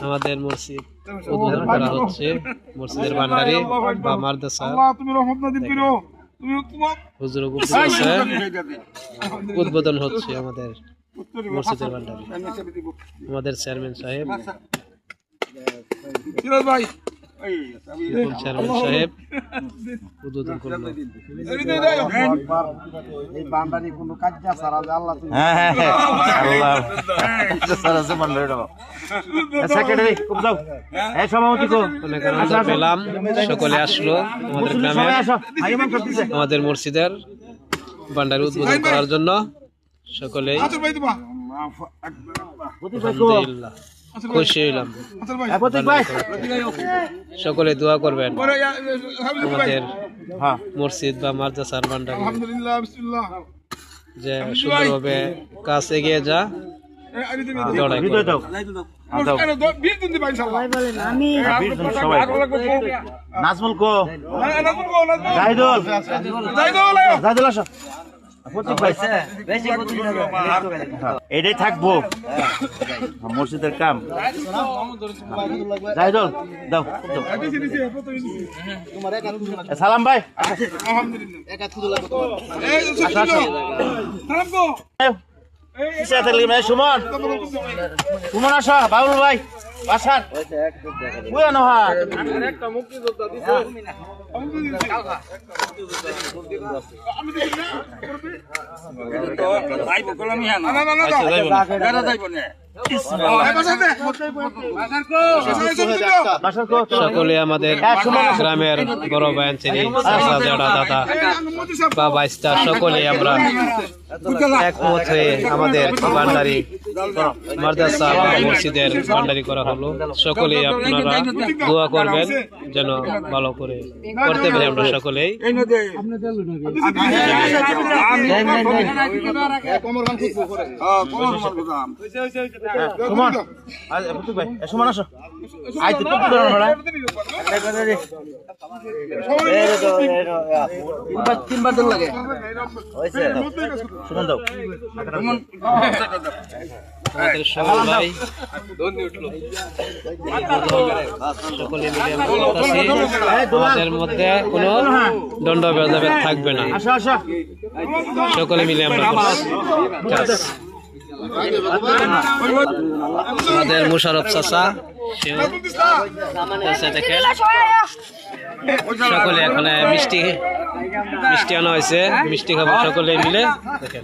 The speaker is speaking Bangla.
আমাদের মসজিদ উদ্বোধন করা হচ্ছে, মসজিদের ভান্ডারি বা মাদ্রাসা হুজুর আছে, উদ্বোধন হচ্ছে আমাদের মসজিদের ভান্ডারি। আমাদের চেয়ারম্যান সাহেব চেয়ারম্যান সাহেব উদ্বোধন করলেন। পেলাম সকলে আসলো আমাদের গ্রামে আমাদের মসজিদের ভান্ডারি উদ্বোধন করার জন্য। সকলেই আলহামদুলিল্লাহ খুশি হইলাম। সকলে দোয়া করবেন আমাদের মসজিদ বা মাদ্রাসার ভান্ডারি যে সুন্দরভাবে কাজ এগিয়ে যা। নাজমুল কো জাহিদুল জাহিদুল আসো এটাই থাকবো মসজিদের কাম। জাহিদুল দাও সালাম ভাই সুমন সুমন আসো বাবুল ভাই বাসার সকলে আমাদের গ্রামের বড় ভাই ছেলে দাদা বা বাইস্তা সকলে আমরা একমত হয়ে আমাদের ভান্ডারি মাদ্রাসা বা মসজিদের ভান্ডারি করা হলো। সকলেই আপনারা দোয়া করবেন যেন ভালো করে করতে পারি আমরা সকলেই। সকলে মিলে আমাদের মধ্যে কোনো দণ্ড ভেদাভেদ থাকবে না। সকলে মিলে আমরা আমাদের মুশারফ চাচা দেখেন সকলে এখানে মিষ্টি আনা হয়েছে, মিষ্টি খাবো সকলে মিলে দেখেন।